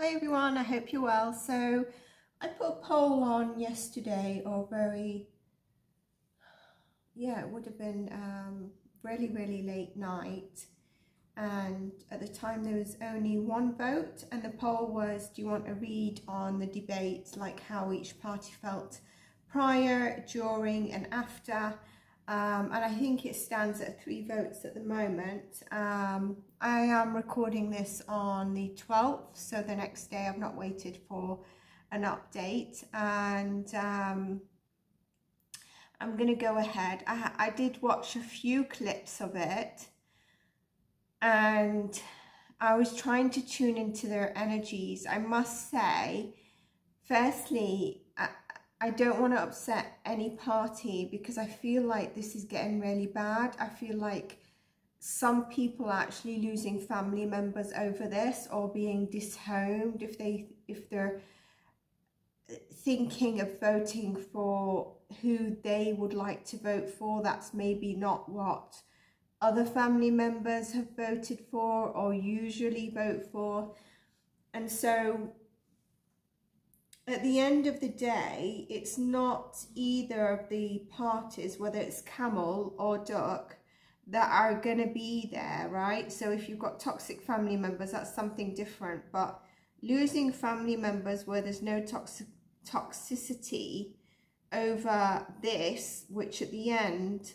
Hi everyone, I hope you're well. So I put a poll on yesterday, or it would have been really late night, and at the time there was only one vote, and the poll was, do you want a read on the debates, like how each party felt prior, during and after? And I think it stands at 3 votes at the moment. I am recording this on the 12th, so the next day. I've not waited for an update, and I'm going to go ahead. I did watch a few clips of it, and I was trying to tune into their energies. I must say, firstly, I don't want to upset any party, because I feel like this is getting really bad. I feel like some people are actually losing family members over this, or being dishomed if they're thinking of voting for who they would like to vote for. That's maybe not what other family members have voted for or usually vote for. And so at the end of the day, it's not either of the parties, whether it's camel or duck, that are going to be there, right? So if you've got toxic family members, that's something different. But losing family members where there's no toxicity over this, which at the end,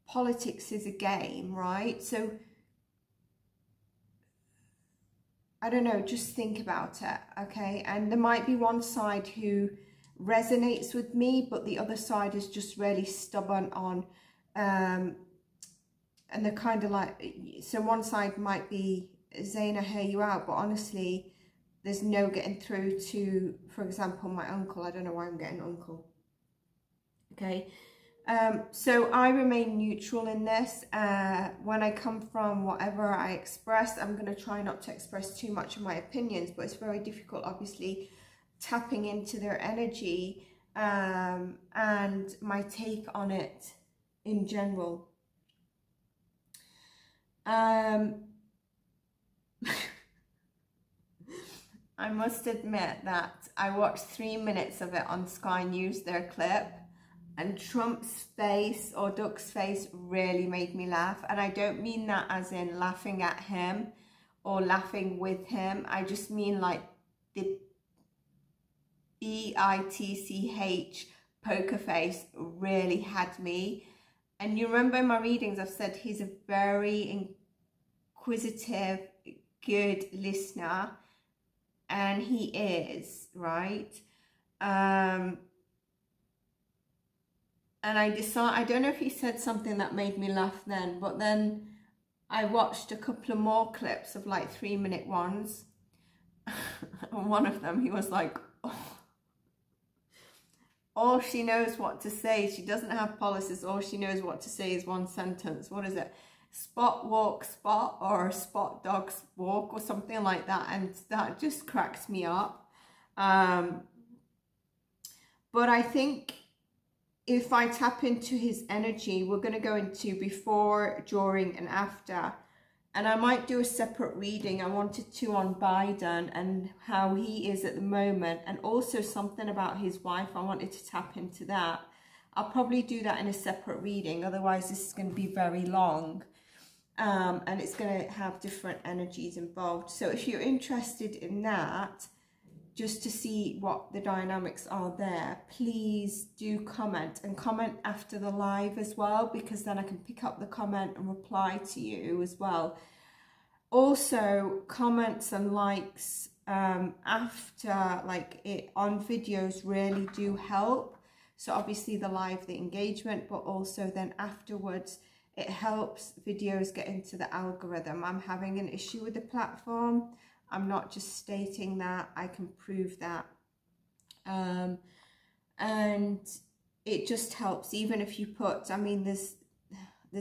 politics is a game, right? So I don't know, just think about it, okay? And there might be one side who resonates with me, but the other side is just really stubborn on, and they're kind of like, so one side might be, Zain, I hear you out, but honestly, there's no getting through to, for example, my uncle. I don't know why I'm getting uncle, okay? So I remain neutral in this. When I come from, whatever I express, I'm going to try not to express too much of my opinions, but it's very difficult, obviously, tapping into their energy and my take on it in general. I must admit that I watched 3 minutes of it on Sky News, their clip, and Trump's face, or Duck's face, really made me laugh. And I don't mean that as in laughing at him or laughing with him. I just mean like the BITCH poker face really had me. And you remember in my readings I've said he's a very inquisitive, good listener, and he is, right? And I don't know if he said something that made me laugh then, but then I watched a couple of more clips of like 3-minute ones. And one of them, he was like, oh, all she knows what to say. She doesn't have policies. All she knows what to say is one sentence. What is it? Spot, walk, spot, or spot, dogs, walk, or something like that. And that just cracked me up. But I think if I tap into his energy, we're going to go into before, during and after. And I might do a separate reading. I wanted to on Biden and how he is at the moment, and also something about his wife. I wanted to tap into that. I'll probably do that in a separate reading. Otherwise, this is going to be very long. And it's going to have different energies involved. So if you're interested in that, just to see what the dynamics are there, please do comment, and comment after the live as well, because then I can pick up the comment and reply to you as well. Also, comments and likes after, like, it on videos really do help. So obviously the live, the engagement, but also then afterwards it helps videos get into the algorithm. I'm having an issue with the platform. I'm not just stating that, I can prove that. And it just helps, even if you put, I mean, there's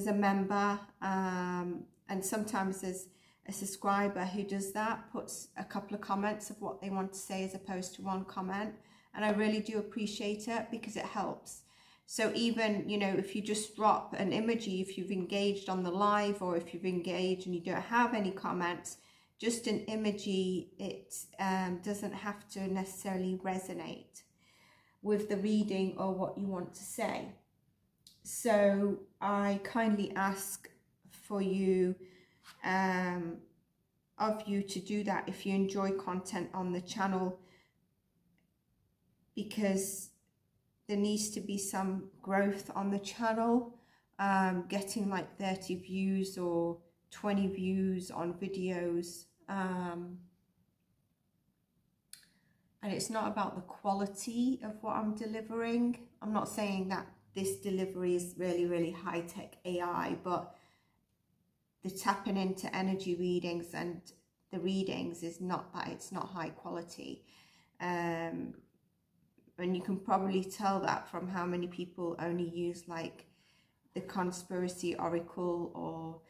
a member, and sometimes there's a subscriber who does that, puts a couple of comments of what they want to say as opposed to one comment. And I really do appreciate it, because it helps. So even, you know, if you just drop an emoji, if you've engaged on the live, or if you've engaged and you don't have any comments, just an emoji, it doesn't have to necessarily resonate with the reading or what you want to say. So I kindly ask for you, of you to do that if you enjoy content on the channel, because there needs to be some growth on the channel. Getting like 30 views or 20 views on videos, and it's not about the quality of what I'm delivering. I'm not saying that this delivery is really high-tech AI, but the tapping into energy readings and the readings is not that it's not high quality. And you can probably tell that from how many people only use like the conspiracy oracle or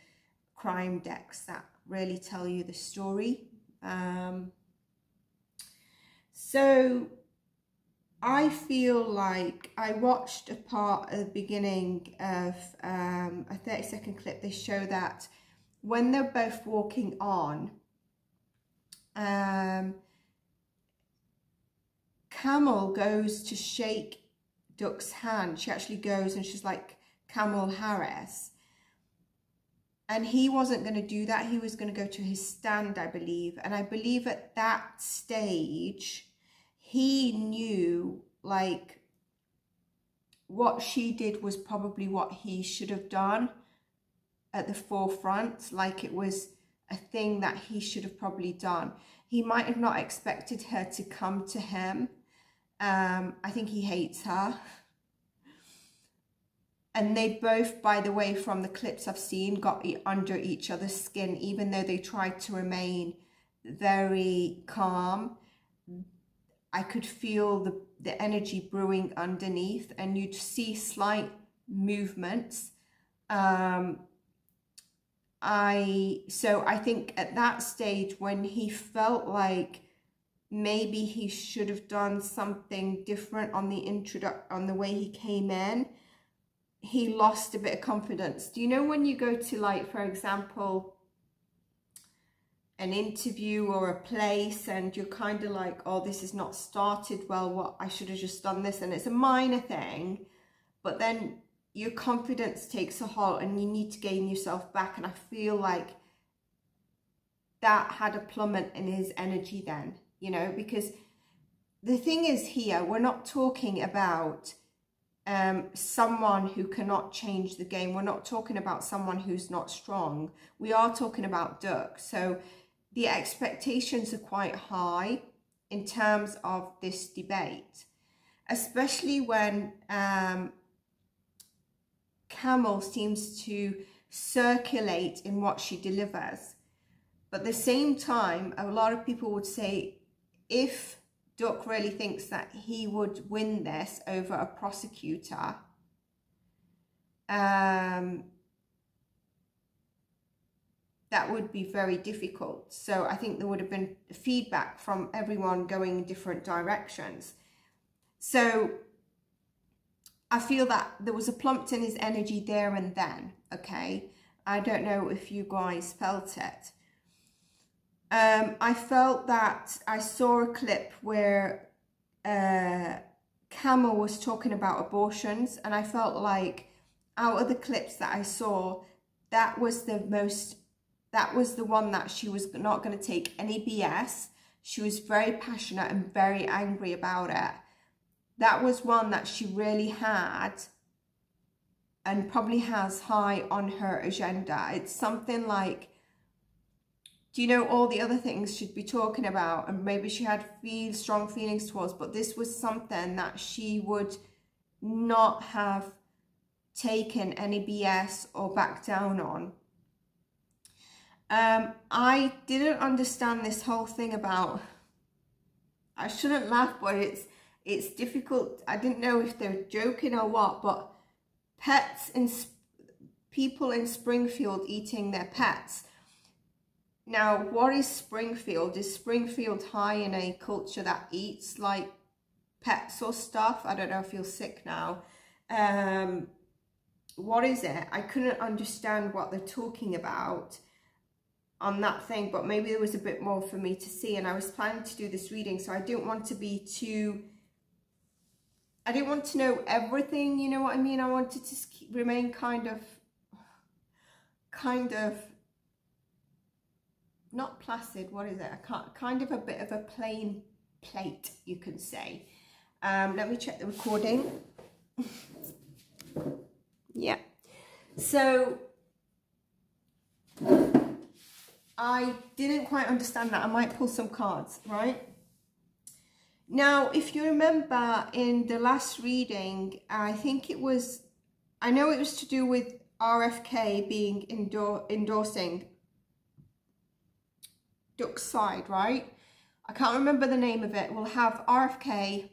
crime decks that really tell you the story. So I feel like I watched a part at the beginning of a 30-second clip. They show that when they're both walking on, Camel goes to shake Duck's hand. She actually goes and she's like, Camel Harris. And he wasn't going to do that. He was going to go to his stand, I believe. And I believe at that stage, he knew like what she did was probably what he should have done at the forefront. Like it was a thing that he should have probably done. He might have not expected her to come to him. I think he hates her. And they both, by the way, from the clips I've seen, got under each other's skin, even though they tried to remain very calm. I could feel the energy brewing underneath, and you'd see slight movements. So I think at that stage, when he felt like maybe he should have done something different on the way he came in, he lost a bit of confidence. Do you know when you go to, like, for example, an interview or a place and you're kind of like, oh, this is not started well, what, I should have just done this, and it's a minor thing, but then your confidence takes a halt and you need to gain yourself back. And I feel like that had a plummet in his energy then, you know, because the thing is here, we're not talking about someone who cannot change the game. We're not talking about someone who's not strong. We are talking about Duck. So the expectations are quite high in terms of this debate, especially when Camel seems to circulate in what she delivers. But at the same time, a lot of people would say, if Duck really thinks that he would win this over a prosecutor, that would be very difficult. So I think there would have been feedback from everyone going in different directions. So I feel that there was a plump in his energy there and then, okay? I don't know if you guys felt it. I felt that I saw a clip where Camel was talking about abortions, and I felt like out of the clips that I saw, that was the one that she was not going to take any BS. She was very passionate and very angry about it. That was one that she really had and probably has high on her agenda. It's something like, do you know, all the other things she'd be talking about and maybe she had strong feelings towards, but this was something that she would not have taken any BS or back down on. I didn't understand this whole thing about, I shouldn't laugh, but it's difficult. I didn't know if they're joking or what, but pets and people in Springfield eating their pets. Now, what is Springfield? Is Springfield high in a culture that eats like pets or stuff? I don't know, I feel sick now. What is it? I couldn't understand what they're talking about. on that thing, but maybe there was a bit more for me to see, and I was planning to do this reading, so I didn't want to be too, I didn't want to know everything, you know what I mean? I wanted to remain kind of, not placid, what is it? Kind of a bit of a plain plate, you can say. Let me check the recording. Yeah. So I didn't quite understand that. I might pull some cards, right? Now, if you remember in the last reading, I think it was, I know it was to do with RFK being endorsing Duck's side, right? I can't remember the name of it. We'll have RFK,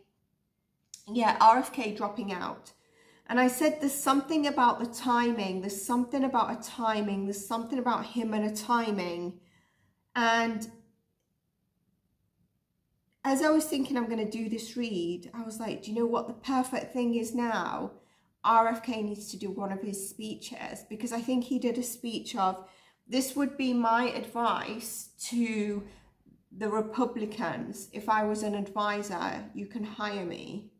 yeah, RFK dropping out. And I said there's something about the timing, there's something about a timing, there's something about him and a timing. And as I was thinking I'm going to do this read, I was like, do you know what the perfect thing is now? RFK needs to do one of his speeches, because I think he did a speech of, this would be my advice to the Republicans. If I was an advisor, you can hire me.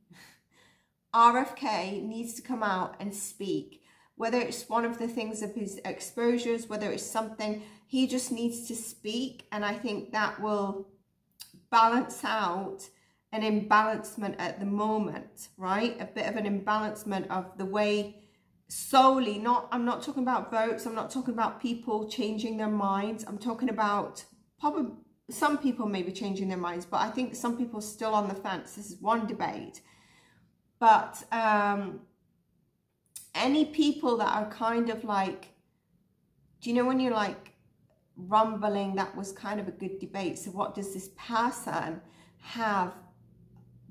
RFK needs to come out and speak, whether it's one of the things of his exposures, whether it's something, he just needs to speak. And I think that will balance out an imbalancement at the moment, right? A bit of an imbalancement of the way solely, I'm not talking about votes, I'm not talking about people changing their minds, I'm talking about probably some people may be changing their minds, but I think some people are still on the fence. This is one debate. But any people that are kind of like, do you know when you're like rumbling, that was kind of a good debate, so what does this person have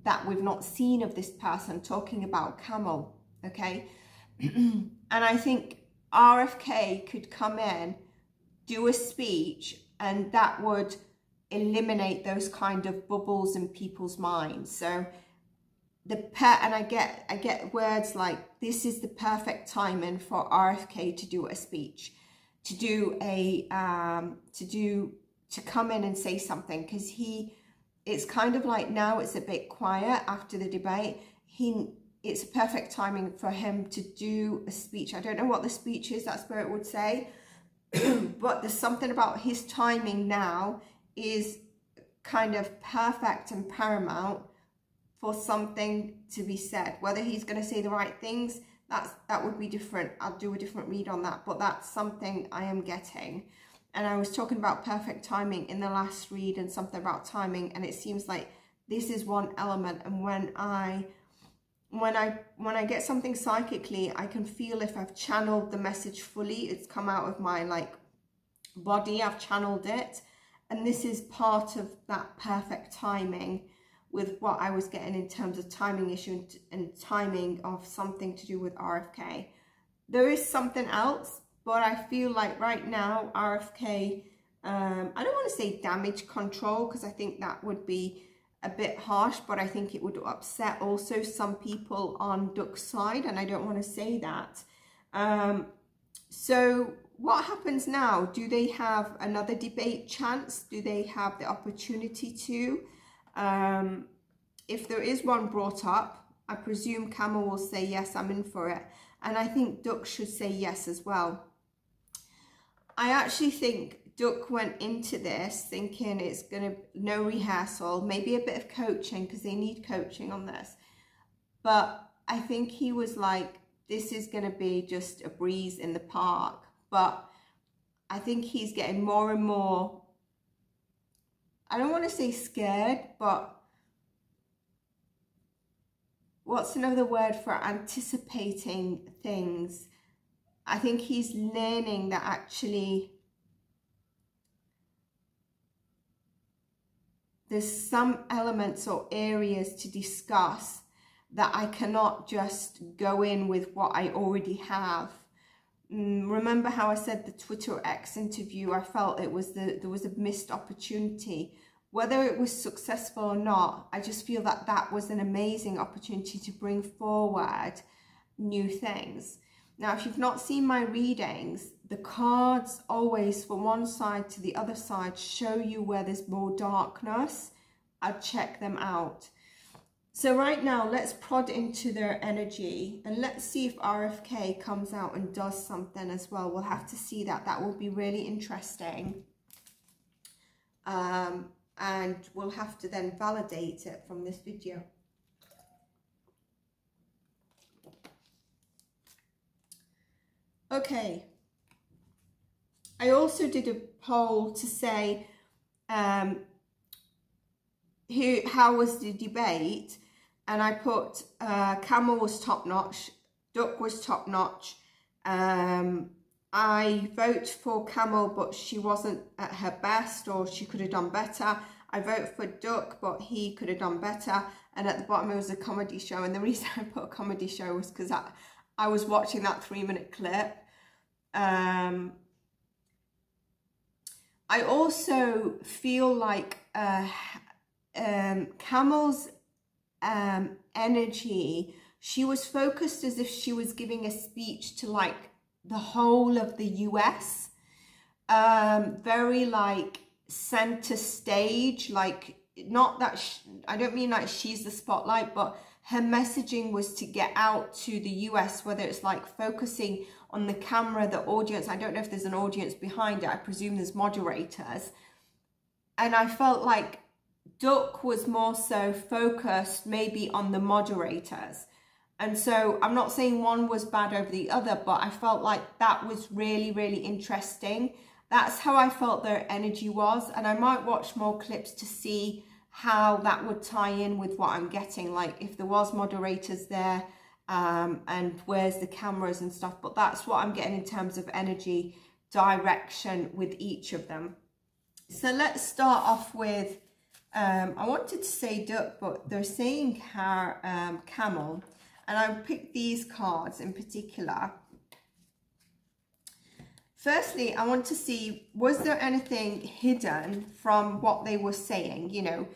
that we've not seen of this person, talking about camel, okay? And I think RFK could come in, do a speech, and that would eliminate those kind of bubbles in people's minds. So and I get words like, this is the perfect timing for RFK to do a speech, to do a to come in and say something, because it's kind of like now it's a bit quiet after the debate. It's a perfect timing for him to do a speech. I don't know what the speech is that Spirit would say, but there's something about his timing now is kind of perfect and paramount for something to be said. Whether he's going to say the right things, that would be different. I'll do a different read on that, but that's something I am getting. And I was talking about perfect timing in the last read and something about timing, and it seems like this is one element. And when I get something psychically, I can feel if I've channeled the message fully, it's come out of my like body, I've channeled it. And this is part of that perfect timing with what I was getting in terms of timing issue and timing of something to do with RFK. There is something else, but I feel like right now RFK, I don't want to say damage control, because I think that would be a bit harsh, but I think it would upset also some people on Duck's side, and I don't want to say that. So what happens now? Do they have another debate chance? Do they have the opportunity to? If there is one brought up, I presume Camel will say, yes, I'm in for it. And I think Duck should say yes as well. I actually think Duck went into this thinking it's going to, no rehearsal, maybe a bit of coaching, because they need coaching on this. But I think he was like, this is going to be just a breeze in the park. But I think he's getting more and more, I don't want to say scared, but what's another word for anticipating things? I think he's learning that actually there's some elements or areas to discuss that I cannot just go in with what I already have. Remember how I said the Twitter X interview, I felt it was there was a missed opportunity. Whether it was successful or not, I just feel that that was an amazing opportunity to bring forward new things. Now, if you've not seen my readings, the cards always from one side to the other side show you where there's more darkness. I'd check them out. So right now, let's prod into their energy and let's see if RFK comes out and does something as well. We'll have to see that. That will be really interesting. And we'll have to then validate it from this video. Okay. I also did a poll to say, how was the debate? And I put Camel was top notch, Duck was top notch. I vote for Camel, but she wasn't at her best, or she could have done better. I vote for Duck, but he could have done better. And at the bottom it was a comedy show. And the reason I put a comedy show was because I was watching that 3-minute clip. I also feel like Camel's energy, she was focused as if she was giving a speech to like the whole of the US, very like center stage, like not that I don't mean like she's the spotlight, but her messaging was to get out to the US, whether it's like focusing on the camera, the audience. I don't know if there's an audience behind it. I presume there's moderators. And I felt like Duck was more so focused maybe on the moderators. And so I'm not saying one was bad over the other, but I felt like that was really, really interesting. That's how I felt their energy was. And I might watch more clips to see how that would tie in with what I'm getting. Like if there was moderators there, and where's the cameras and stuff. But that's what I'm getting in terms of energy direction with each of them. So let's start off with, I wanted to say Duck, but they're saying Camel. And I picked these cards in particular. Firstly, I want to see, was there anything hidden from what they were saying? You know,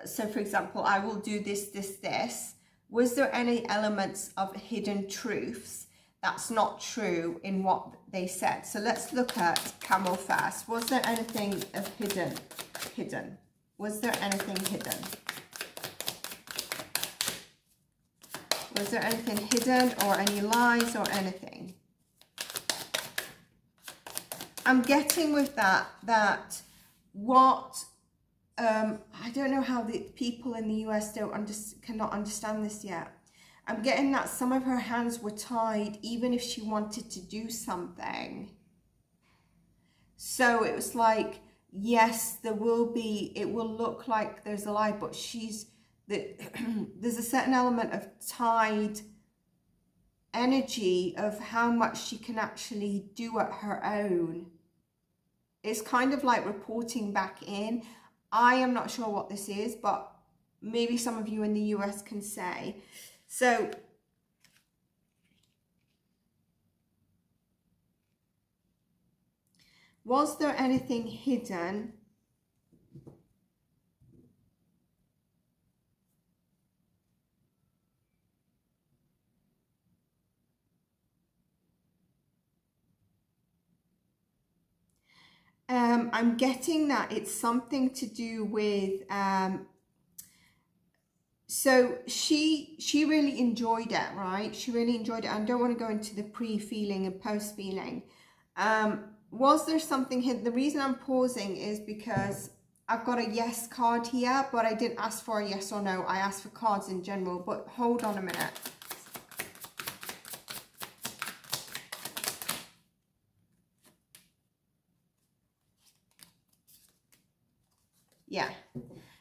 so for example, I will do this, this, this. Was there any elements of hidden truths that's not true in what they said? So let's look at Camel first. Was there anything of hidden? Was there anything hidden? Was there anything hidden or any lies or anything? I'm getting with that what, I don't know how the people in the US cannot understand this yet. I'm getting that some of her hands were tied even if she wanted to do something. So it was like, yes, there will be, it will look like there's a lie, but there's a certain element of tied energy of how much she can actually do at her own. It's kind of like reporting back in. I am not sure what this is, but maybe some of you in the US can say. So was there anything hidden? I'm getting that it's something to do with, so she really enjoyed it, right? She really enjoyed it. I don't want to go into the pre-feeling and post-feeling. Was there something hidden? The reason I'm pausing is because I've got a yes card here, but I didn't ask for a yes or no. I asked for cards in general, but hold on a minute. Yeah,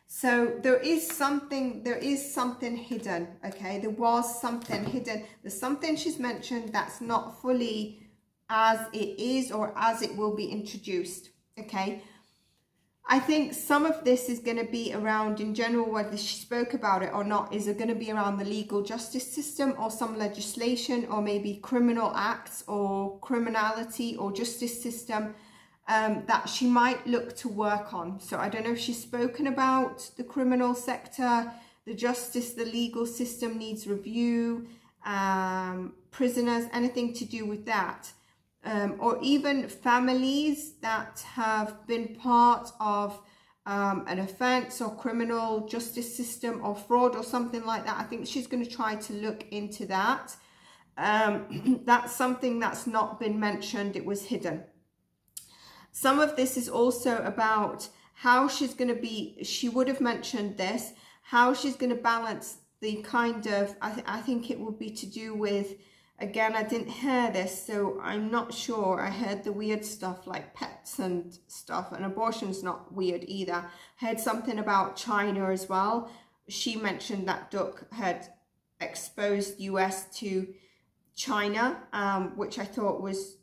so there is something hidden, okay? There was something hidden. There's something she's mentioned that's not fully as it is or as it will be introduced, okay? I think some of this is going to be around, in general, whether she spoke about it or not, is it going to be around the legal justice system or some legislation or maybe criminal acts or criminality or justice system that she might look to work on. So I don't know if she's spoken about the criminal sector, the justice, the legal system needs review, prisoners, anything to do with that. or even families that have been part of an offence or criminal justice system or fraud or something like that. I think she's going to try to look into that. That's something that's not been mentioned. It was hidden. Some of this is also about how she's going to be, she would have mentioned this, how she's going to balance the kind of, I think it would be to do with, again, I didn't hear this, so I'm not sure. I heard the weird stuff like pets and stuff, and abortion's not weird either. I heard something about China as well. She mentioned that Duck had exposed US to China, which I thought was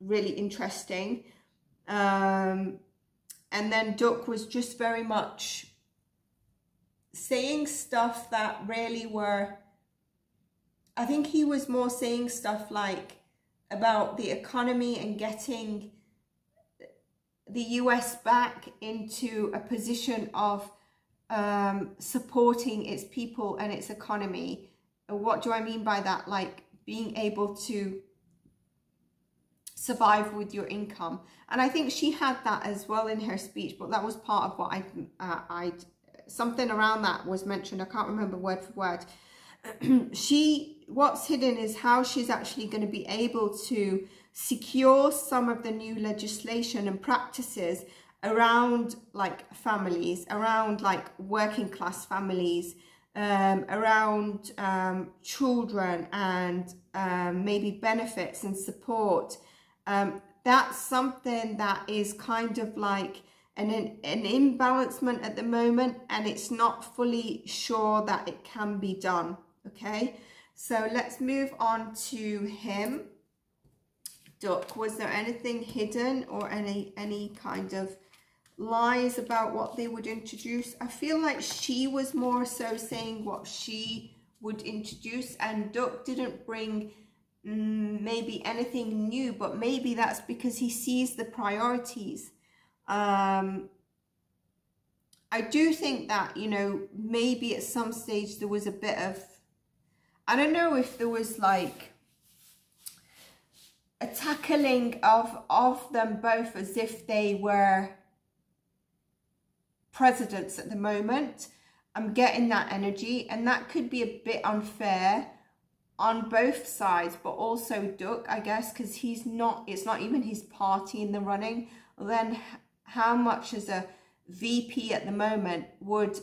really interesting. And then Duck was just very much saying stuff that really were, I think he was more saying stuff like about the economy and getting the US back into a position of supporting its people and its economy. What do I mean by that? Like being able to survive with your income. And I think she had that as well in her speech, but that was part of what something around that was mentioned. I can't remember word for word. What's hidden is how she's actually going to be able to secure some of the new legislation and practices around like families, around like working class families, around children, and maybe benefits and support. That's something that is kind of like an imbalancement at the moment, and it's not fully sure that it can be done. Okay, so let's move on to him. Duck, was there anything hidden or any kind of lies about what they would introduce? I feel like she was more so saying what she would introduce, and Duck didn't bring maybe anything new, but maybe that's because he sees the priorities. I do think that, you know, maybe at some stage there was a bit of, I don't know if there was like a tackling of them both as if they were presidents at the moment. I'm getting that energy, and that could be a bit unfair on both sides, but also Duck, I guess, because it's not even his party in the running. Then how much as a VP at the moment would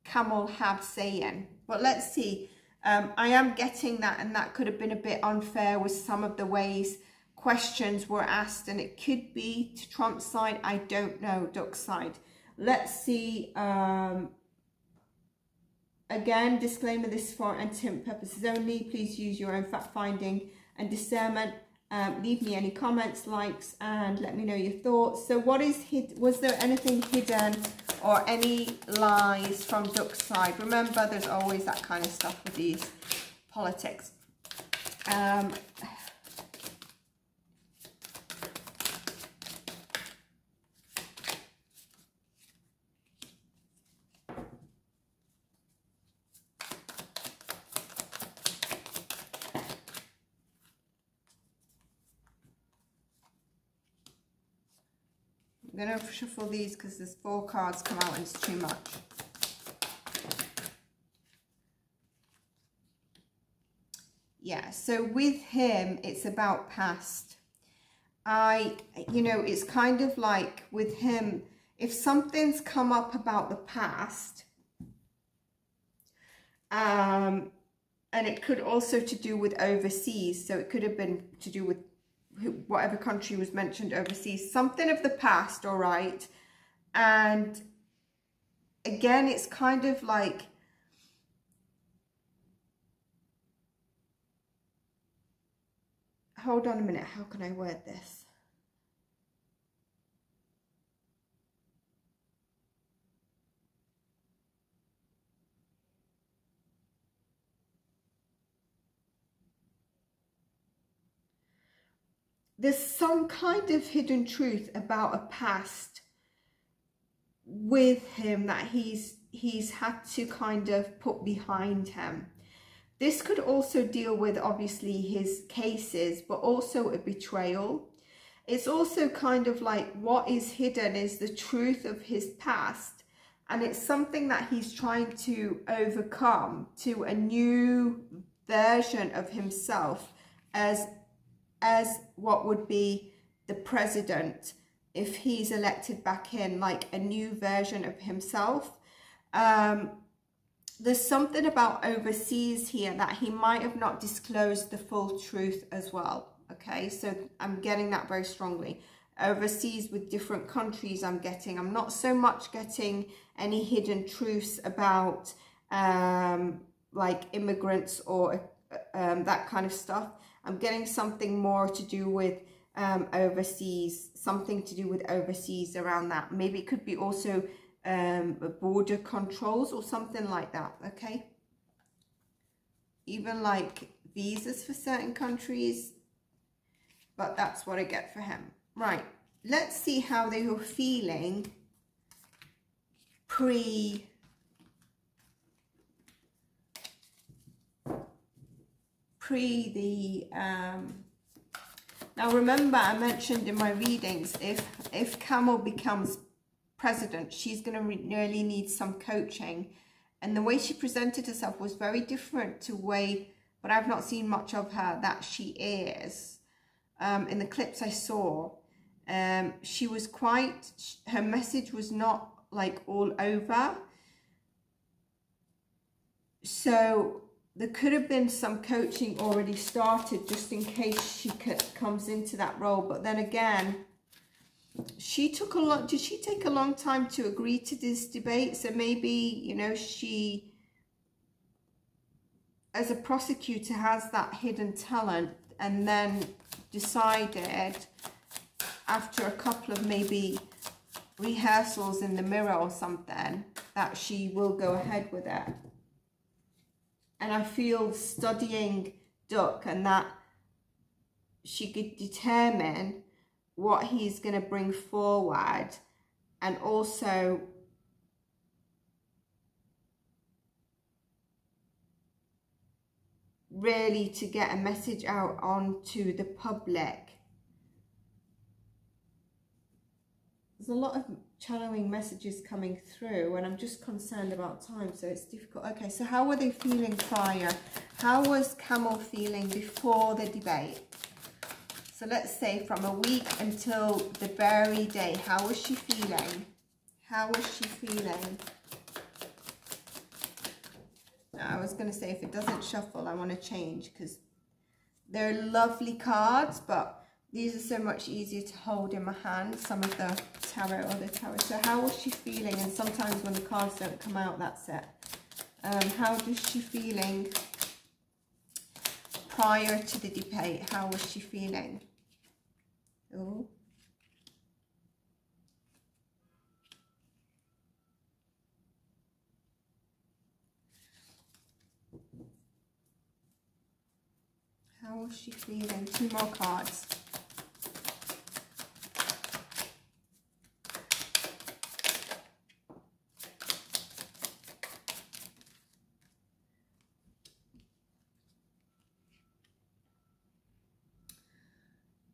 Camel have say in? But let's see. I am getting that, and that could have been a bit unfair with some of the ways questions were asked, and it could be to Trump's side. I don't know, Duck's side. Let's see. Again, disclaimer, this is for entertainment purposes only. Please use your own fact finding and discernment. Leave me any comments, likes, and let me know your thoughts. So what is was there anything hidden or any lies from Duck's side? Remember, there's always that kind of stuff with these politics. I'm going to shuffle these because there's 4 cards come out and it's too much. Yeah, so with him, it's about past. You know, it's kind of like with him, if something's come up about the past, and it could also to do with overseas, so it could have been to do with whatever country was mentioned overseas, something of the past, all right? And again, it's kind of like, hold on a minute, how can I word this? There's some kind of hidden truth about a past with him that he's had to kind of put behind him. This could also deal with obviously his cases, but also a betrayal. It's also kind of like what is hidden is the truth of his past. And it's something that he's trying to overcome to a new version of himself as what would be the president if he's elected back in, like a new version of himself. There's something about overseas here that he might have not disclosed the full truth as well. Okay, so I'm getting that very strongly. Overseas with different countries I'm not so much getting any hidden truths about like immigrants or that kind of stuff. I'm getting something more to do with overseas, something to do with overseas around that. Maybe it could be also border controls or something like that. Okay, even like visas for certain countries, but that's what I get for him. Right, let's see how they were feeling pre the now remember I mentioned in my readings, if Camel becomes president, she's going to really need some coaching, and the way she presented herself was very different to way, but I've not seen much of her that she is. In the clips I saw, she was quite, her message was not like all over, so there could have been some coaching already started just in case she comes into that role. But then again, she took a lot. Did she take a long time to agree to this debate? So maybe, you know, she, as a prosecutor, has that hidden talent, and then decided after a couple of maybe rehearsals in the mirror or something that she will go ahead with it. And I feel studying Duck and that she could determine what he's going to bring forward, and also really to get a message out onto the public. There's a lot of channeling messages coming through, and I'm just concerned about time, so it's difficult. Okay, so how were they feeling prior? How was Camel feeling before the debate? So let's say from a week until the very day, how was she feeling? How was she feeling? Now, I was going to say if it doesn't shuffle, I want to change because they're lovely cards, but these are so much easier to hold in my hand, some of the tarot or the tarot. So how was she feeling? And sometimes when the cards don't come out, that's it. How was she feeling prior to the debate? How was she feeling? Ooh. How was she feeling? 2 more cards.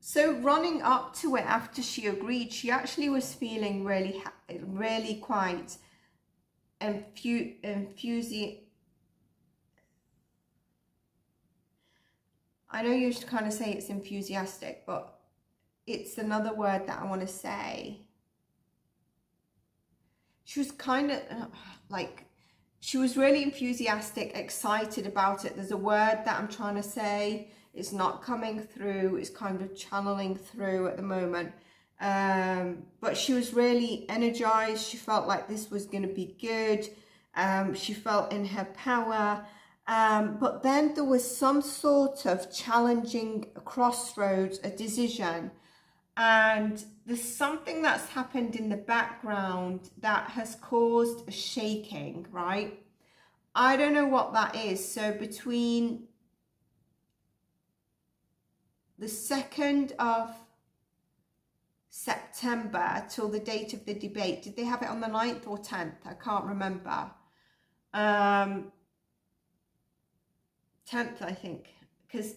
So running up to it after she agreed, she actually was feeling really quite enthusiastic. I know you should kind of say it's enthusiastic, but it's another word that I want to say. She was kind of like, she was really enthusiastic, excited about it. There's a word that I'm trying to say. It's not coming through. It's kind of channeling through at the moment. But she was really energized. She felt like this was going to be good. She felt in her power. But then there was some sort of challenging crossroads, a decision. And there's something that's happened in the background that has caused a shaking, right? I don't know what that is. So between the 2nd of September till the date of the debate, did they have it on the 9th or 10th? I can't remember. 10th, I think, because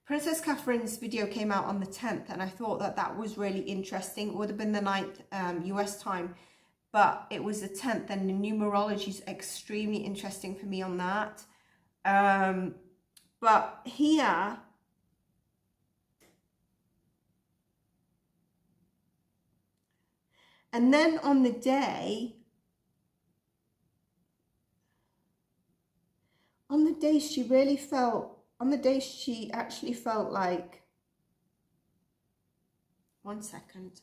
Princess Catherine's video came out on the 10th, and I thought that that was really interesting. It would have been the 9th US time, but it was the 10th, and the numerology is extremely interesting for me on that. But here, and then on the day she really felt, on the day she actually felt like, one second,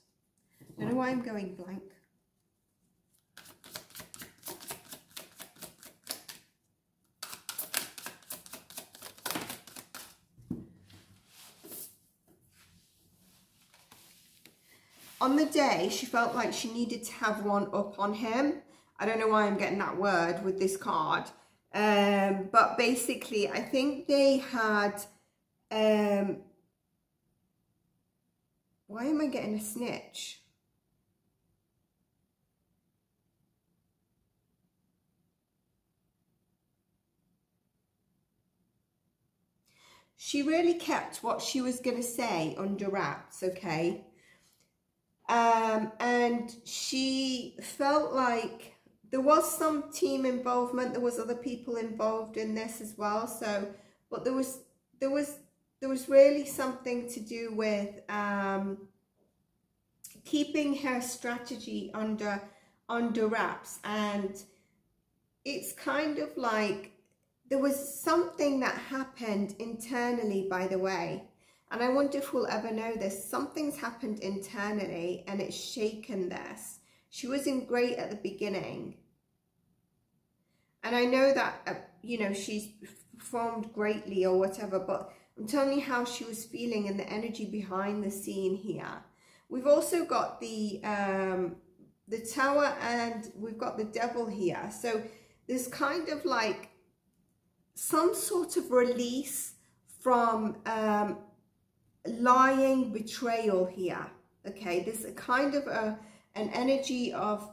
I don't know why I'm going blank. On the day, she felt like she needed to have one up on him. I don't know why I'm getting that word with this card. But basically, I think they had... why am I getting a snitch? She really kept what she was going to say under wraps, okay? And she felt like there was some team involvement, there was other people involved in this as well. So, but there was really something to do with keeping her strategy under wraps, and it's kind of like there was something that happened internally, by the way. And I wonder if we'll ever know this. Something's happened internally and it's shaken this. She wasn't great at the beginning. And I know that, you know, she's performed greatly or whatever, but I'm telling you how she was feeling and the energy behind the scene here. We've also got the Tower, and we've got the Devil here. So there's kind of like some sort of release from... lying, betrayal here. Okay, there's a kind of an energy of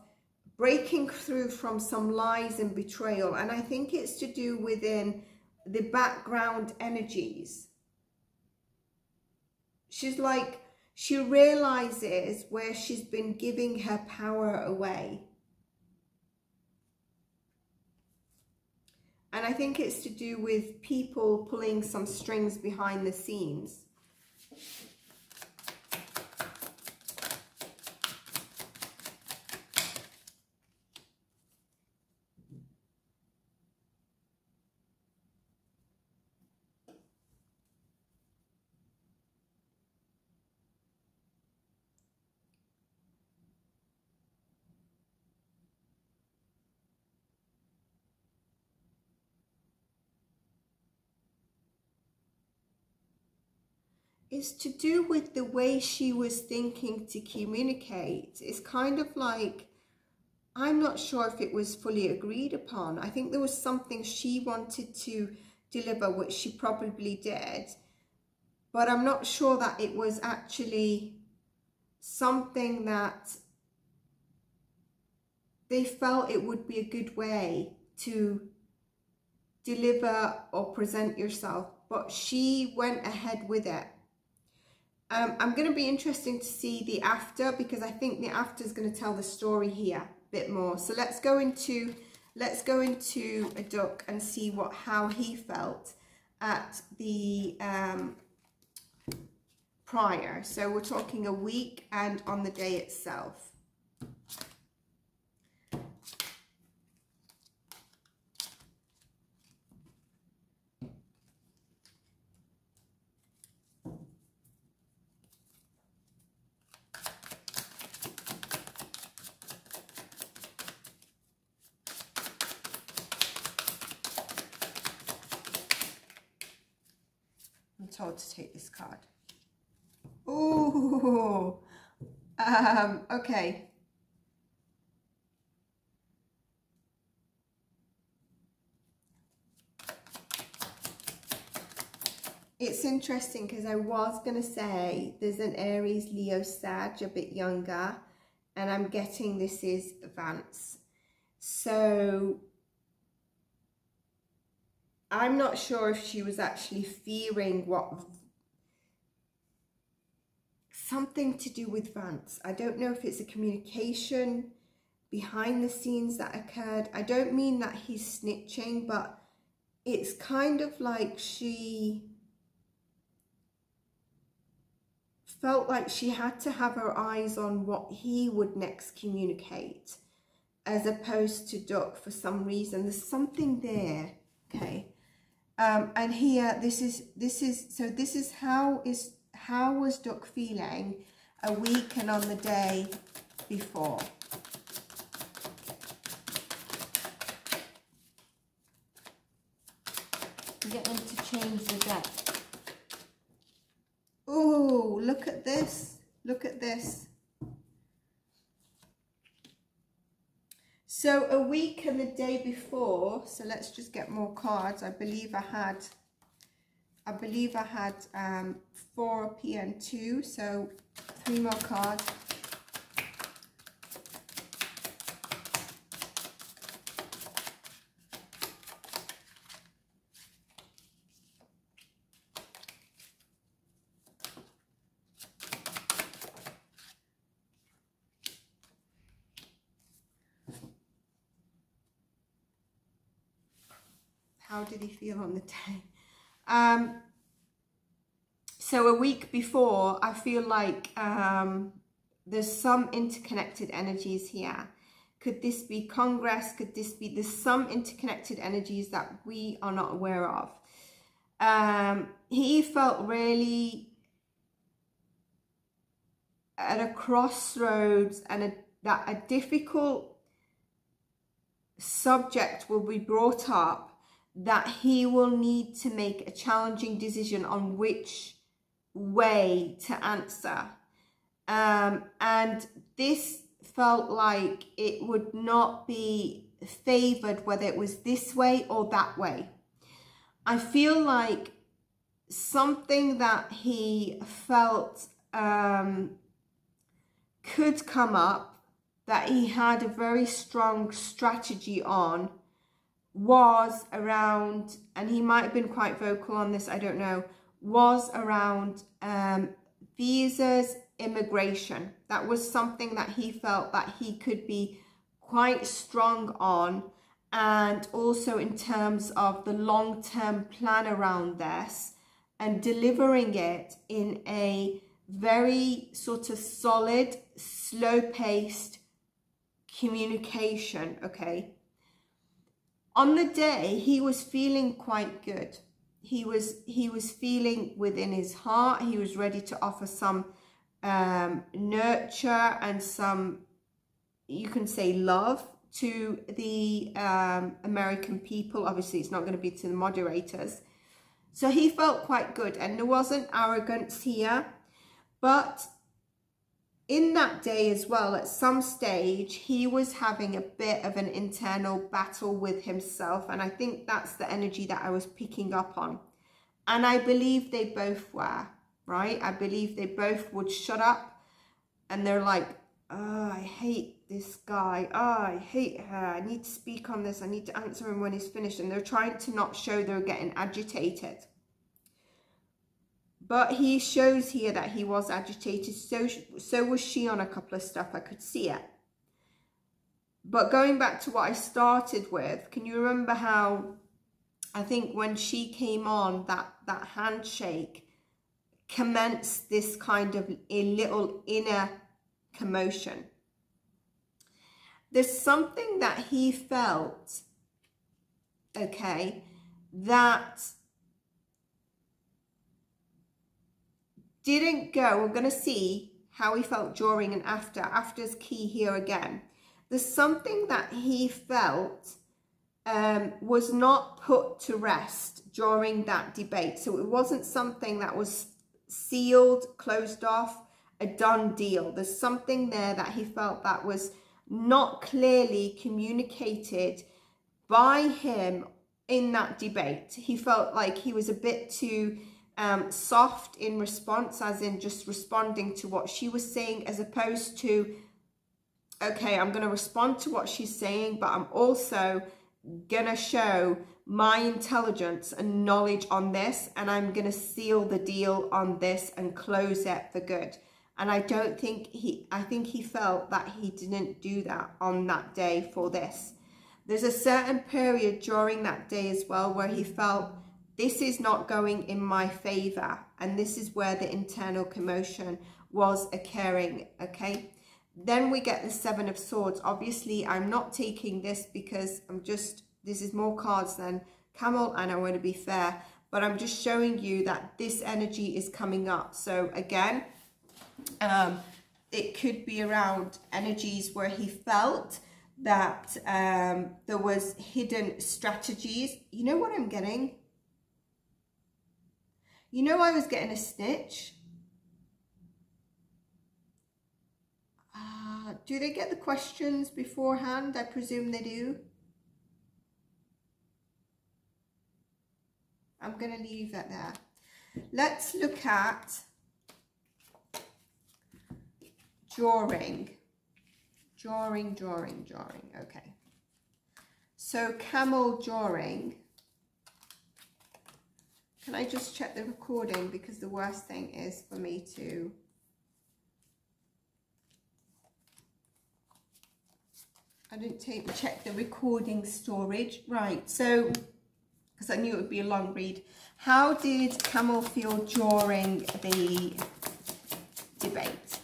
breaking through from some lies and betrayal, and I think it's to do within the background energies. She's like, she realizes where she's been giving her power away, and I think it's to do with people pulling some strings behind the scenes. It's to do with the way she was thinking to communicate. It's kind of like, I'm not sure if it was fully agreed upon. I think there was something she wanted to deliver, which she probably did, but I'm not sure that it was actually something that they felt it would be a good way to deliver or present yourself, but she went ahead with it. I'm going to be interesting to see the after, because I think the after is going to tell the story here a bit more. So let's go into a duck and see how he felt at the prior. So we're talking a week and on the day itself. Told to take this card. Ooh, okay. It's interesting because I was going to say there's an Aries, Leo, Sag, a bit younger, and I'm getting this is Vance. So I'm not sure if she was actually fearing something to do with Vance. I don't know if it's a communication behind the scenes that occurred. I don't mean that he's snitching, but it's kind of like she felt like she had to have her eyes on what he would next communicate, as opposed to Duck for some reason. There's something there, okay? And here, this is how was Duck feeling a week and on the day before. Get them to change the deck. Oh, look at this. Look at this. So a week and the day before, so let's just get more cards. I believe I had 4 PN2, so 3 more cards. How did he feel on the day? So a week before, I feel like there's some interconnected energies here. Could this be Congress? Could this be, there's some interconnected energies that we are not aware of. He felt really at a crossroads, and that a difficult subject will be brought up that he will need to make a challenging decision on which way to answer. And this felt like it would not be favored whether it was this way or that way. I feel like something that he felt could come up, that he had a very strong strategy on, was around, and he might have been quite vocal on this, I don't know, was around visas, immigration. That was something that he felt that he could be quite strong on, and also in terms of the long-term plan around this and delivering it in a very sort of solid, slow-paced communication, okay? On the day, he was feeling quite good. He was feeling within his heart. He was ready to offer some nurture and some, you can say, love to the American people. Obviously, it's not going to be to the moderators. So he felt quite good, and there wasn't arrogance here. But in that day as well, at some stage, he was having a bit of an internal battle with himself. And I think that's the energy that I was picking up on. And I believe they both were, right? I believe they both would shut up. And they're like, oh, I hate this guy. Oh, I hate her. I need to speak on this. I need to answer him when he's finished. And they're trying to not show they're getting agitated. But he shows here that he was agitated. So was she on a couple of stuff. I could see it. But going back to what I started with, can you remember how I think when she came on, that handshake commenced this kind of a little inner commotion. There's something that he felt, okay, that didn't go. We're going to see how he felt during and after. After's key here again. There's something that he felt was not put to rest during that debate. So it wasn't something that was sealed, closed off, a done deal. There's something there that he felt that was not clearly communicated by him in that debate. He felt like he was a bit too soft in response, as in just responding to what she was saying, as opposed to, okay, I'm going to respond to what she's saying, but I'm also going to show my intelligence and knowledge on this, and I'm going to seal the deal on this and close it for good. And I don't think I think he felt that he didn't do that on that day for this. There's a certain period during that day as well where he felt this is not going in my favor, and this is where the internal commotion was occurring, okay? Then we get the Seven of Swords. Obviously, I'm not taking this because this is more cards than Camel, and I want to be fair, but I'm just showing you that this energy is coming up. So again, it could be around energies where he felt that there was hidden strategies. You know what I'm getting? You know, I was getting a snitch. Do they get the questions beforehand? I presume they do. I'm going to leave that there. Let's look at drawing. Okay. So camel drawing. Can I just check the recording? Because the worst thing is for me to... I didn't check the recording storage. Right, so, because I knew it would be a long read. How did Camel feel during the debate?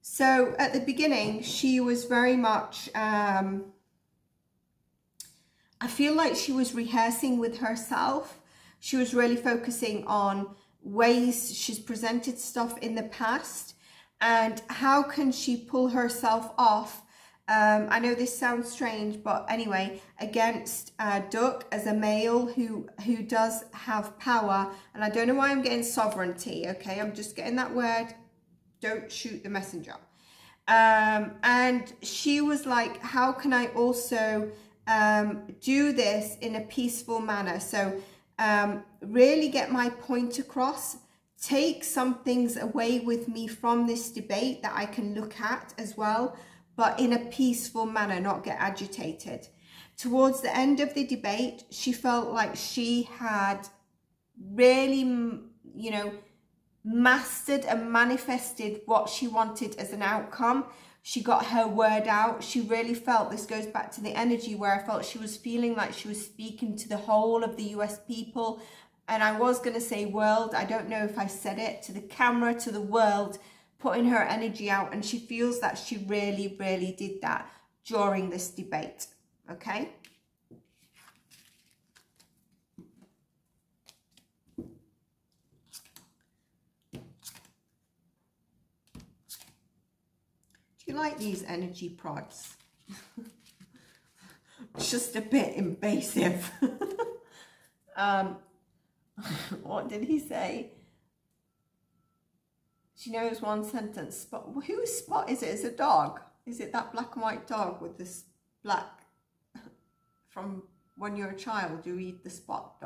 So at the beginning, she was very much, I feel like she was rehearsing with herself. She was really focusing on ways she's presented stuff in the past and how can she pull herself off. I know this sounds strange, but anyway, against Duck as a male who does have power. And I don't know why I'm getting sovereignty, okay? I'm just getting that word. Don't shoot the messenger. And she was like, how can I also do this in a peaceful manner? So really get my point across, take some things away with me from this debate that I can look at as well, but in a peaceful manner, not get agitated. Towards the end of the debate, she felt like she had really, you know, mastered and manifested what she wanted as an outcome. She got her word out. She really felt, this goes back to the energy where I felt she was feeling like she was speaking to the whole of the US people. And I was going to say world. I don't know if I said it, to the camera, to the world, putting her energy out. And she feels that she really, really did that during this debate. Okay. Do you like these energy prods? Just a bit invasive. What did he say? She knows one sentence. Spot. Whose Spot is it? Is it a dog? Is it that black and white dog with this black? From when you're a child, you read the Spot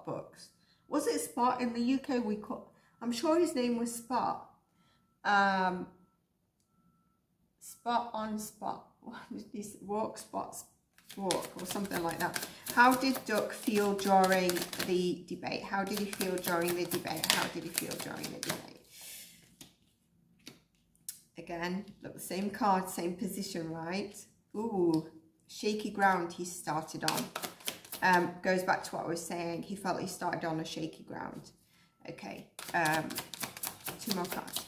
books. Was it Spot in the UK? I'm sure his name was Spot. Spot on Spot. Walk, Spot, walk, or something like that. How did Duck feel during the debate? How did he feel during the debate? How did he feel during the debate? Again, look, the same card, same position, right? Ooh, shaky ground he started on. Goes back to what I was saying. He felt he started on a shaky ground. Okay, 2 more cards.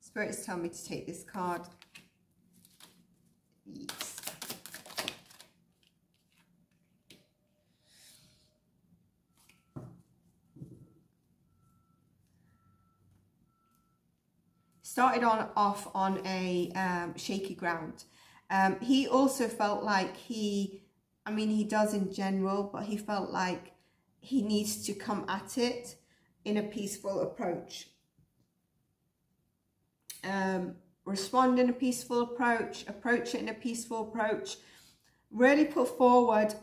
Spirits tell me to take this card. Yes. Started off on a shaky ground. He also felt like he does in general, but he felt like he needs to come at it in a peaceful approach. respond in a peaceful approach, approach it in a peaceful approach, really put forward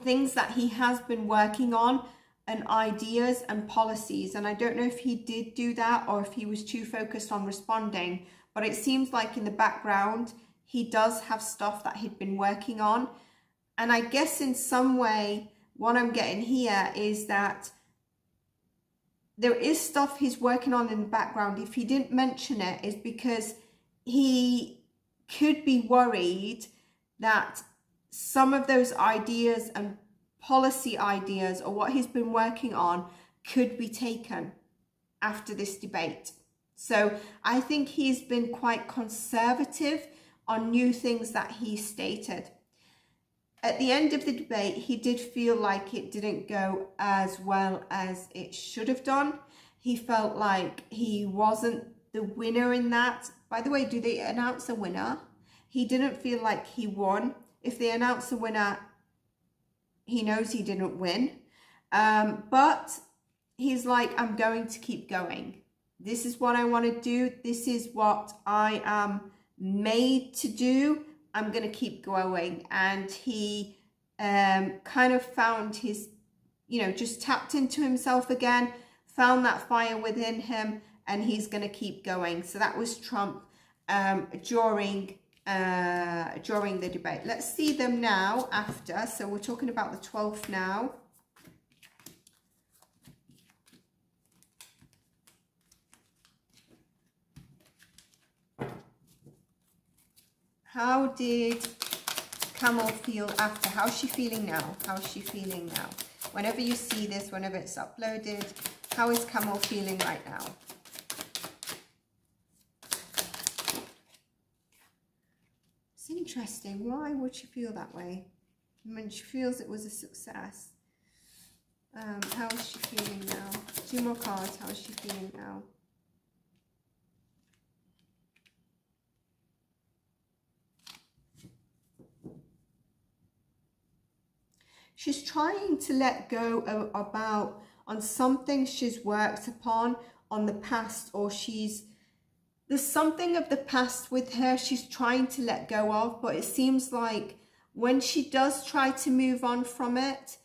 things that he has been working on and ideas and policies. And I don't know if he did do that or if he was too focused on responding, but it seems like in the background he does have stuff that he'd been working on. And I guess in some way what I'm getting here is that there is stuff he's working on in the background. If he didn't mention it, is because he could be worried that some of those ideas and policy ideas or what he's been working on could be taken after this debate. So I think he's been quite conservative on new things that he stated. At the end of the debate, he did feel like it didn't go as well as it should have done. He felt like he wasn't the winner in that. By the way, do they announce a winner? He didn't feel like he won. If they announce a winner, he knows he didn't win. But he's like, I'm going to keep going. This is what I want to do. This is what I am made to do. I'm going to keep going. And he kind of found his, just tapped into himself again, found that fire within him, and he's going to keep going. So that was Trump during the debate. Let's see them now after. So we're talking about the 12th now. How did Camel feel after? How's she feeling now? How's she feeling now? Whenever you see this, whenever it's uploaded, how is Camel feeling right now? It's interesting. Why would she feel that way? I mean, she feels it was a success. How is she feeling now? 2 more cards. How is she feeling now? She's trying to let go on something she's worked upon on the past, or there's something of the past with her she's trying to let go of, but it seems like when she does try to move on from it,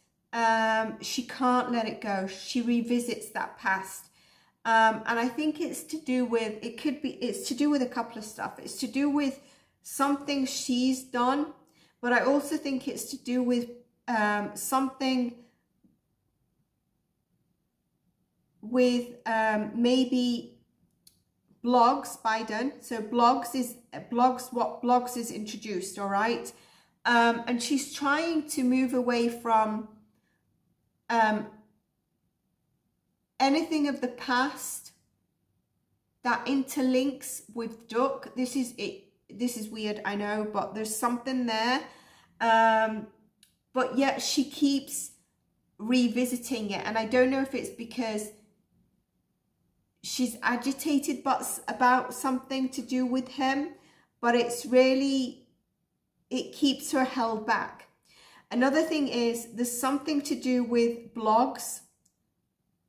she can't let it go. She revisits that past. And I think it's to do with, it's to do with a couple of stuff. It's to do with something she's done, but I also think it's to do with something with maybe blogs, Biden. So blogs, what blogs is introduced, all right? And she's trying to move away from anything of the past that interlinks with Duck. This is weird, I know, but there's something there. But yet she keeps revisiting it. And I don't know if it's because she's agitated about something to do with him, but it's really, it keeps her held back. Another thing is there's something to do with blogs,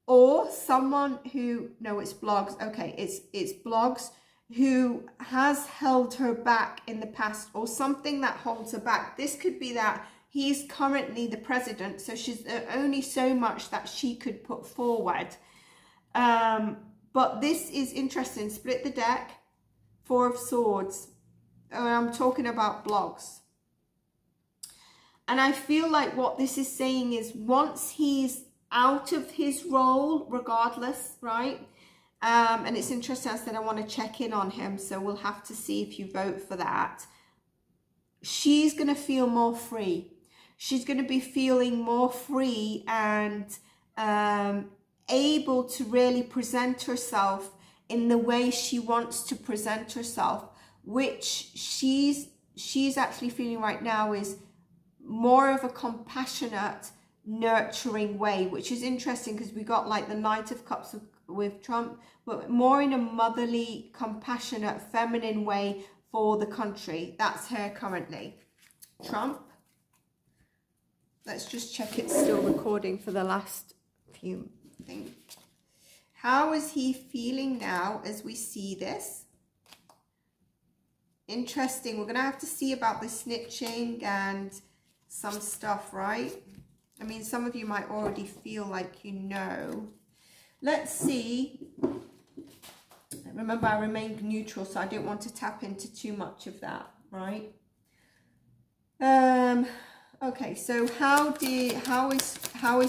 or someone who, no, it's blogs. Okay, it's blogs who has held her back in the past, or something that holds her back. This could be that he's currently the president, so she's only so much that she could put forward. But this is interesting. Split the deck. 4 of Swords. I'm talking about blogs. And I feel like what this is saying is once he's out of his role, regardless, right? And it's interesting, I said I want to check in on him, so we'll have to see if you vote for that. She's going to feel more free. She's going to be feeling more free and able to really present herself in the way she wants to present herself, which she's actually feeling right now is more of a compassionate, nurturing way, which is interesting because we got like the Knight of Cups with Trump, but more in a motherly, compassionate, feminine way for the country. That's her currently. Trump. Let's just check it's still recording for the last few things. How is he feeling now as we see this? Interesting. We're going to have to see about the snitching and some stuff, right? I mean, some of you might already feel like you know. Let's see. Remember, I remained neutral, so I don't want to tap into too much of that, right? Okay, so how is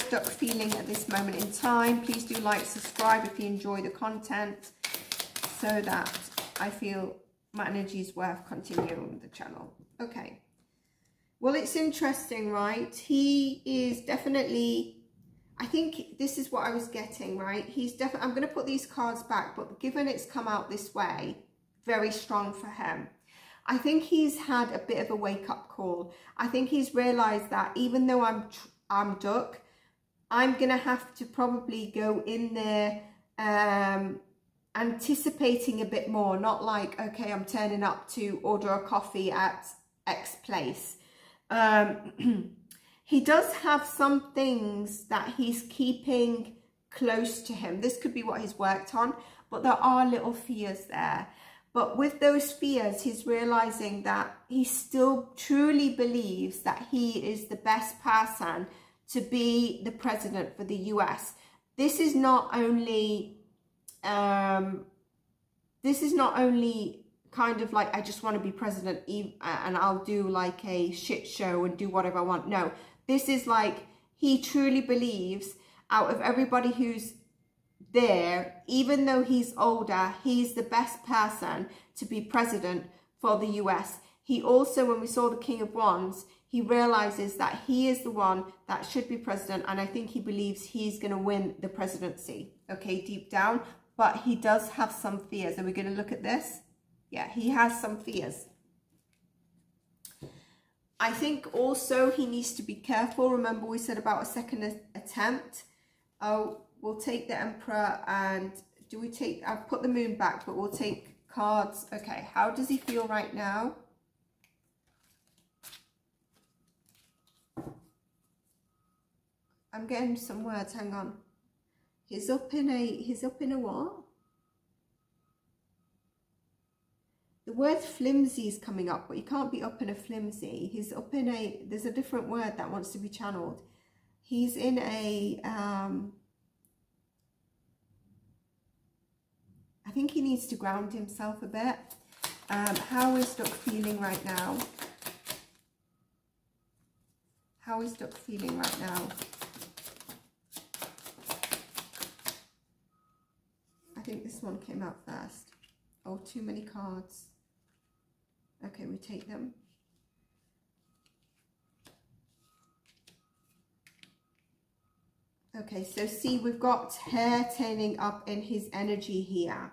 Duck feeling at this moment in time? Please do like, subscribe if you enjoy the content, so that I feel my energy is worth continuing with the channel. Okay. Well, it's interesting, right? He is definitely, I think this is what I was getting, right? He's definitely, I'm going to put these cards back, but given it's come out this way, very strong for him. I think he's had a bit of a wake-up call. I think he's realised that even though I'm Duck, I'm going to have to probably go in there anticipating a bit more. Not like, okay, I'm turning up to order a coffee at X place. He does have some things that he's keeping close to him. This could be what he's worked on, but there are little fears there. But with those fears, he's realizing that he still truly believes that he is the best person to be the president for the US. This is not only kind of like, I just want to be president and I'll do like a shit show and do whatever I want. No, this is like, he truly believes out of everybody who's there, even though he's older, he's the best person to be president for the US. He also, when we saw the King of Wands, he realizes that he is the one that should be president, and I think he believes he's going to win the presidency, okay, deep down. But he does have some fears. Are we going to look at this? Yeah, he has some fears. I think also he needs to be careful. Remember we said about a second attempt. Oh, we'll take the Emperor, and do we take, I've put the Moon back, but we'll take cards. Okay, how does he feel right now? I'm getting some words, hang on. He's up in a what? The word flimsy is coming up, but you can't be up in a flimsy. He's up in a, there's a different word that wants to be channeled. He's in a, I think he needs to ground himself a bit. How is Duck feeling right now? How is Duck feeling right now? I think this one came out first. Oh, too many cards. Okay, we take them. Okay, so see, we've got hair turning up in his energy here.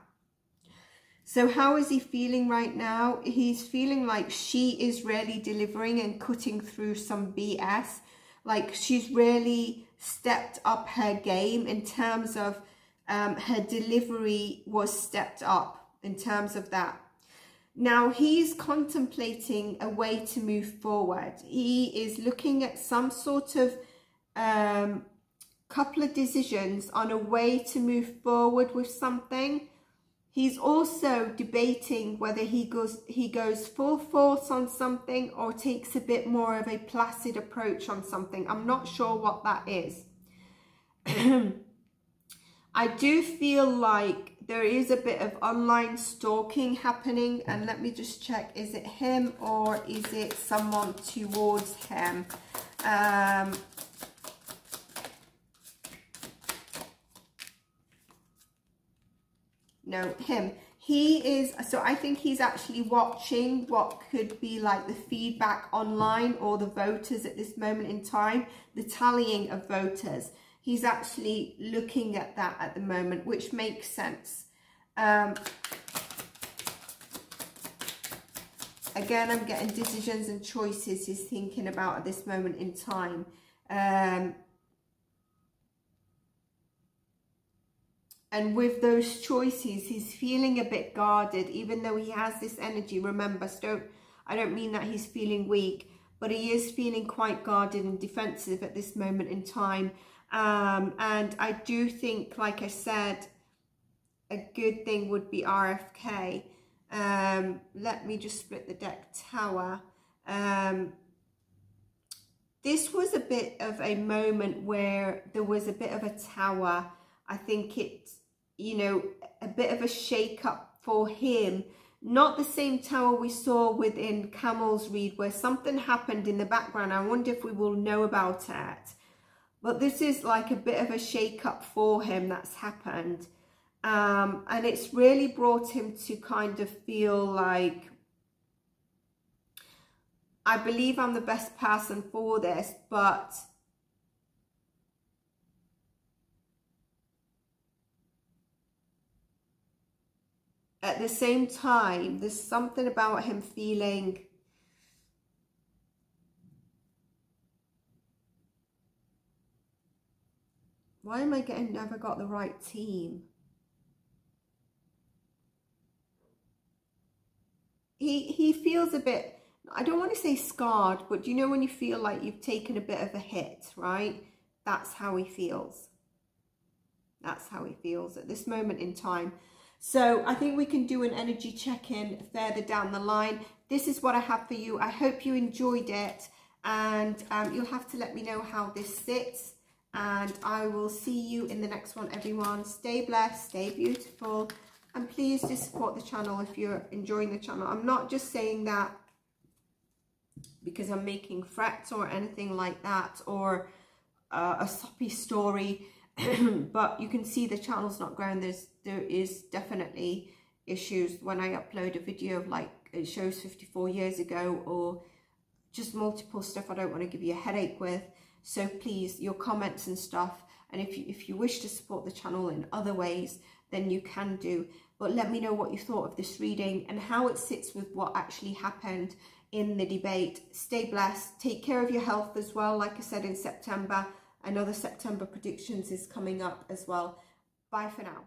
So how is he feeling right now? He's feeling like she is really delivering and cutting through some BS. Like she's really stepped up her game in terms of her delivery was stepped up in terms of that. Now he's contemplating a way to move forward. He is looking at some sort of couple of decisions on a way to move forward with something. He's also debating whether he goes full force on something or takes a bit more of a placid approach on something. I'm not sure what that is. I do feel like there is a bit of online stalking happening, and let me just check, is it him or is it someone towards him? No, him. He is, so I think he's actually watching what could be like the feedback online or the voters at this moment in time, the tallying of voters. He's actually looking at that at the moment, which makes sense. Again, I'm getting decisions and choices he's thinking about at this moment in time. And with those choices, he's feeling a bit guarded, even though he has this energy. Remember, I don't mean that he's feeling weak, but he is feeling quite guarded and defensive at this moment in time. And I do think, like I said, a good thing would be RFK. Let me just split the deck. Tower. This was a bit of a moment where there was a bit of a tower. I think it's, you know, a bit of a shake up for him. Not the same tower we saw within Camel's read where something happened in the background. I wonder if we will know about it. But this is like a bit of a shake up for him that's happened. And it's really brought him to kind of feel like, I believe I'm the best person for this, but at the same time, there's something about him feeling why am I getting never got the right team? He feels a bit, I don't want to say scarred, but you know when you feel like you've taken a bit of a hit, right? That's how he feels. That's how he feels at this moment in time. So I think we can do an energy check-in further down the line. This is what I have for you. I hope you enjoyed it, and you'll have to let me know how this sits, and I will see you in the next one, everyone. Stay blessed, stay beautiful, and please do support the channel if you're enjoying the channel. I'm not just saying that because I'm making threats or anything like that, or a soppy story. But you can see the channel's not growing. There is definitely issues when I upload a video of like it shows 54 years ago, or just multiple stuff I don't want to give you a headache with. So please, your comments and stuff, and if you wish to support the channel in other ways, then you can do. But let me know what you thought of this reading and how it sits with what actually happened in the debate. Stay blessed. Take care of your health as well. Like I said, in September, another September predictions is coming up as well. Bye for now.